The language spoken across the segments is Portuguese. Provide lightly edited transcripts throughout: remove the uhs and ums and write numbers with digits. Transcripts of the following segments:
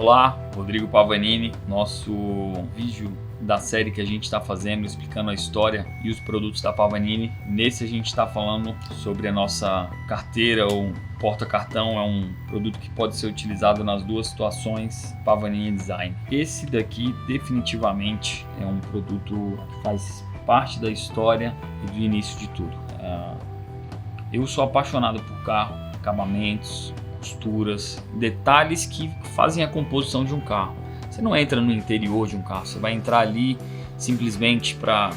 Olá, Rodrigo Pavanini, nosso vídeo da série que a gente está fazendo, explicando a história e os produtos da Pavanini. Nesse a gente está falando sobre a nossa carteira ou porta-cartão, é um produto que pode ser utilizado nas duas situações, Pavanini Design. Esse daqui definitivamente é um produto que faz parte da história e do início de tudo. Eu sou apaixonado por carro, acabamentos, costuras, detalhes que fazem a composição de um carro. Você não entra no interior de um carro, você vai entrar ali simplesmente para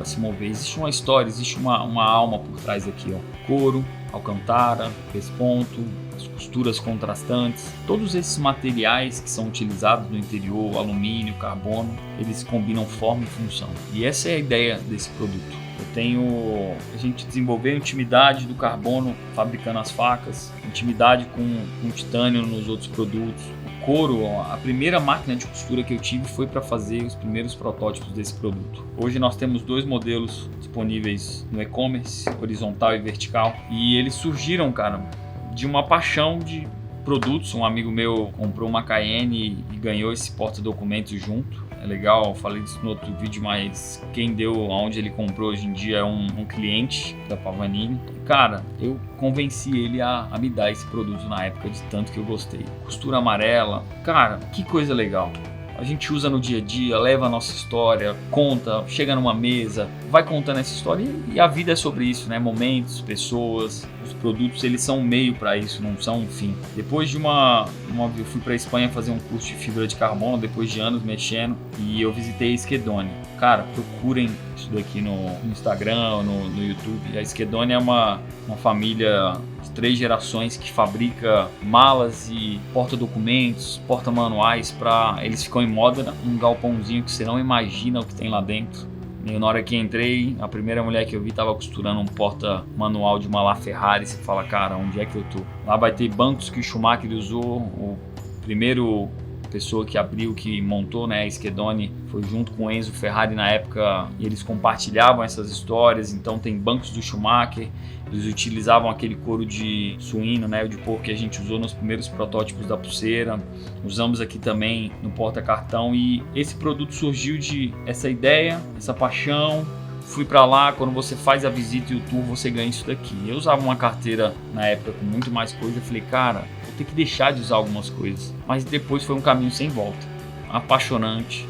se mover. Existe uma história, existe uma alma por trás aqui, ó. Couro, alcantara, pesponto, as costuras contrastantes, todos esses materiais que são utilizados no interior, alumínio, carbono, eles combinam forma e função. E essa é a ideia desse produto. A gente desenvolveu intimidade do carbono fabricando as facas, intimidade com titânio nos outros produtos. O couro, a primeira máquina de costura que eu tive foi para fazer os primeiros protótipos desse produto. Hoje nós temos 2 modelos disponíveis no e-commerce, horizontal e vertical, e eles surgiram, cara, de uma paixão de produtos. Um amigo meu comprou uma Cayenne e ganhou esse porta-documentos junto. É legal, eu falei disso no outro vídeo, mas quem deu aonde ele comprou hoje em dia é um cliente da Pavanini. Cara, eu convenci ele a me dar esse produto na época, de tanto que eu gostei. Costura amarela, cara, que coisa legal. A gente usa no dia a dia, leva a nossa história, conta, chega numa mesa, vai contando essa história e a vida é sobre isso, né? Momentos, pessoas, os produtos, eles são um meio para isso, não são um fim. Depois de eu fui para a Espanha fazer um curso de fibra de carbono, depois de anos mexendo, e eu visitei a Schedoni. Cara, procurem isso daqui no Instagram, no YouTube. A Schedoni é uma família de 3 gerações que fabrica malas e porta-documentos, porta-manuais. Eles ficam em moda, um galpãozinho que você não imagina o que tem lá dentro. E na hora que entrei, a primeira mulher que eu vi estava costurando um porta-manual de uma LaFerrari. Você fala, cara, onde é que eu tô? Lá vai ter bancos que o Schumacher usou. O primeiro pessoa que abriu, que montou, né, a Schedoni, foi junto com o Enzo Ferrari na época, e eles compartilhavam essas histórias. Então tem bancos do Schumacher, eles utilizavam aquele couro de suíno, né, de porco que a gente usou nos primeiros protótipos da pulseira, usamos aqui também no porta-cartão, e esse produto surgiu de essa ideia, essa paixão. Fui para lá, quando você faz a visita e o tour, você ganha isso daqui. Eu usava uma carteira na época com muito mais coisa, eu falei, cara, vou ter que deixar de usar algumas coisas. Mas depois foi um caminho sem volta, apaixonante,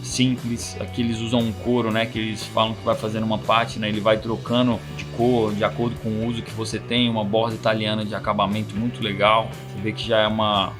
simples. Aqui eles usam um couro, né, que eles falam que vai fazendo uma pátina, ele vai trocando de cor, de acordo com o uso que você tem. Uma borda italiana de acabamento muito legal, você vê que já é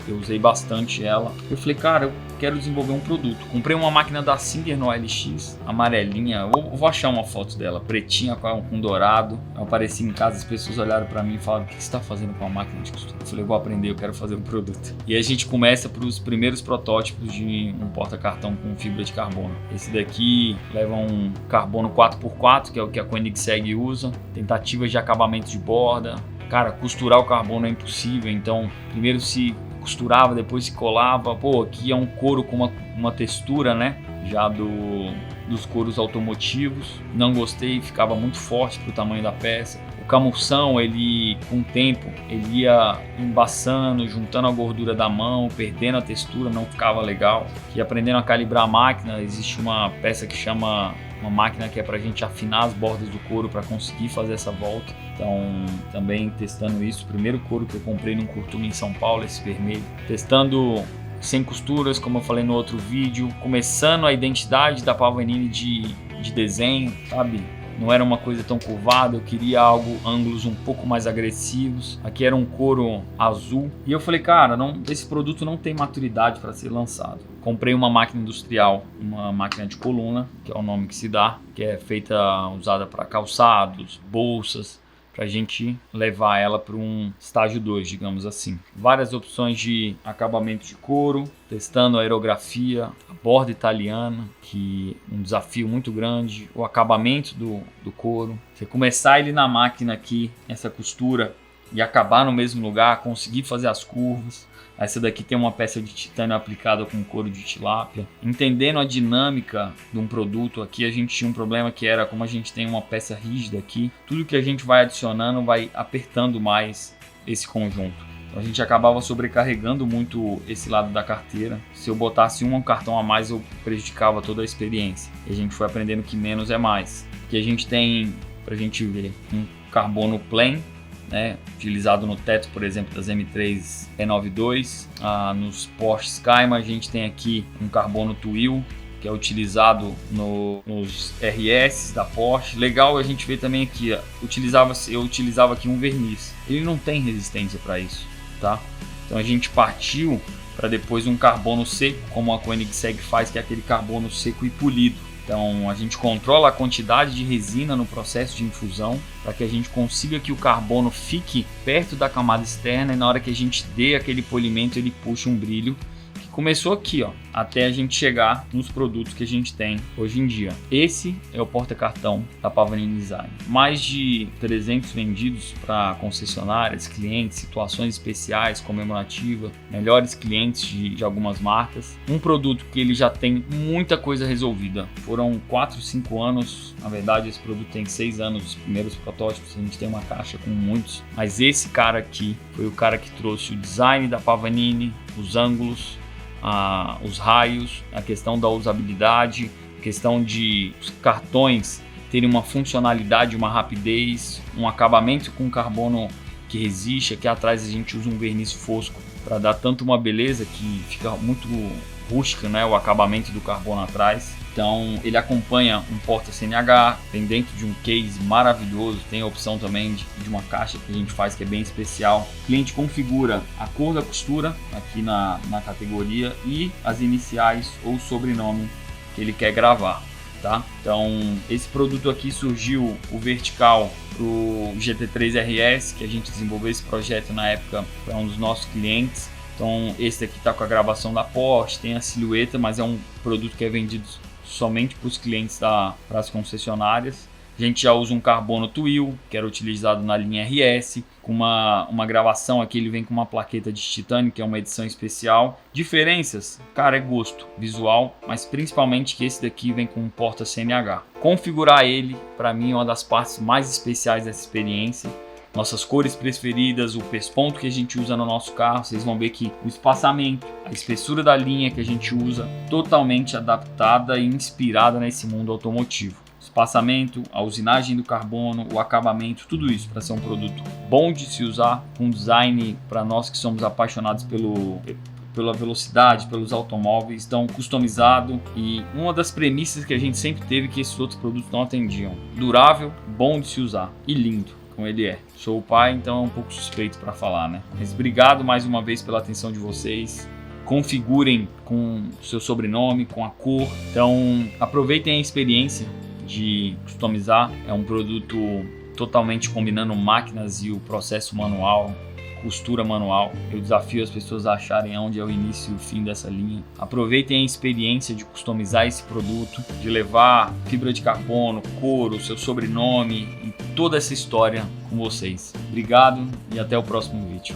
eu usei bastante ela. Eu falei, cara, eu quero desenvolver um produto. Comprei uma máquina da Singer no OLX, amarelinha, eu vou achar uma foto dela, pretinha com dourado. Eu apareci em casa, as pessoas olharam para mim e falaram, o que você está fazendo com a máquina de costura? Eu falei, eu vou aprender, eu quero fazer um produto. E a gente começa para os primeiros protótipos de um porta-cartão com fibra de carbono. Esse daqui leva um carbono 4x4, que é o que a Koenigsegg usa, tentativas de acabamento de borda. Cara, costurar o carbono é impossível, então primeiro se costurava, depois se colava. Pô, aqui é um couro com uma textura, né, já dos couros automotivos. Não gostei, ficava muito forte pro tamanho da peça. O camurção, ele com o tempo, ele ia embaçando, juntando a gordura da mão, perdendo a textura, não ficava legal. E aprendendo a calibrar a máquina, existe uma peça que chama uma máquina que é pra gente afinar as bordas do couro para conseguir fazer essa volta. Então, também testando isso. O primeiro couro que eu comprei num curtume em São Paulo, esse vermelho. Testando sem costuras, como eu falei no outro vídeo. Começando a identidade da Pavanini de desenho, sabe? Não era uma coisa tão curvada, eu queria ângulos um pouco mais agressivos. Aqui era um couro azul. E eu falei, cara, esse produto não tem maturidade para ser lançado. Comprei uma máquina industrial, uma máquina de coluna, que é o nome que se dá, que é usada para calçados, bolsas, para a gente levar ela para um estágio 2, digamos assim. Várias opções de acabamento de couro, testando a aerografia, a borda italiana, que é um desafio muito grande, o acabamento do couro. Você começar ele na máquina aqui, essa costura, e acabar no mesmo lugar, conseguir fazer as curvas. Essa daqui tem uma peça de titânio aplicada com couro de tilápia. Entendendo a dinâmica de um produto, aqui a gente tinha um problema que era, como a gente tem uma peça rígida aqui, tudo que a gente vai adicionando vai apertando mais esse conjunto. Então a gente acabava sobrecarregando muito esse lado da carteira. Se eu botasse um cartão a mais, eu prejudicava toda a experiência. E a gente foi aprendendo que menos é mais. Aqui a gente tem, pra gente ver, um carbono plain, né, utilizado no teto, por exemplo, das M3 E92. Nos Porsche Skyline a gente tem aqui um carbono twill, que é utilizado nos RS da Porsche. Legal a gente ver também aqui, eu utilizava aqui um verniz. Ele não tem resistência para isso, tá? Então a gente partiu para depois um carbono seco, como a Koenigsegg faz, que é aquele carbono seco e polido. Então a gente controla a quantidade de resina no processo de infusão para que a gente consiga que o carbono fique perto da camada externa e na hora que a gente dê aquele polimento ele puxa um brilho que começou aqui, ó, até a gente chegar nos produtos que a gente tem hoje em dia. Esse é o porta-cartão da Pavanini Design. Mais de 300 vendidos para concessionárias, clientes, situações especiais, comemorativa, melhores clientes de algumas marcas. Um produto que ele já tem muita coisa resolvida. Foram 4, 5 anos, na verdade esse produto tem 6 anos, os primeiros protótipos, a gente tem uma caixa com muitos. Mas esse cara aqui foi o cara que trouxe o design da Pavanini, os ângulos, os raios, a questão da usabilidade, a questão de os cartões terem uma funcionalidade, uma rapidez, um acabamento com carbono que resiste. Aqui atrás a gente usa um verniz fosco para dar tanto uma beleza que fica muito rústica, né, o acabamento do carbono atrás. Então ele acompanha um porta CNH, vem dentro de um case maravilhoso, tem a opção também de uma caixa que a gente faz que é bem especial. O cliente configura a cor da costura aqui na categoria e as iniciais ou sobrenome que ele quer gravar, tá? Então esse produto aqui surgiu o vertical para o GT3 RS, que a gente desenvolveu esse projeto na época para um dos nossos clientes. Então esse daqui está com a gravação da Porsche, tem a silhueta, mas é um produto que é vendido somente para os clientes para as concessionárias. A gente já usa um carbono twill, que era utilizado na linha RS, com uma gravação aqui, ele vem com uma plaqueta de titânio, que é uma edição especial. Diferenças, cara, é gosto, visual, mas principalmente que esse daqui vem com um porta CNH. Configurar ele, para mim, é uma das partes mais especiais dessa experiência. Nossas cores preferidas, o pesponto que a gente usa no nosso carro, vocês vão ver que o espaçamento, a espessura da linha que a gente usa, totalmente adaptada e inspirada nesse mundo automotivo. Espaçamento, a usinagem do carbono, o acabamento, tudo isso para ser um produto bom de se usar, com design para nós que somos apaixonados pela velocidade, pelos automóveis, tão customizado. E uma das premissas que a gente sempre teve que esses outros produtos não atendiam: durável, bom de se usar e lindo. Como ele é. Sou o pai, então é um pouco suspeito para falar, né? Mas obrigado mais uma vez pela atenção de vocês. Configurem com o seu sobrenome, com a cor. Então aproveitem a experiência de customizar. É um produto totalmente combinando máquinas e o processo manual, costura manual. Eu desafio as pessoas a acharem onde é o início e o fim dessa linha. Aproveitem a experiência de customizar esse produto, de levar fibra de carbono, couro, seu sobrenome e toda essa história com vocês. Obrigado e até o próximo vídeo.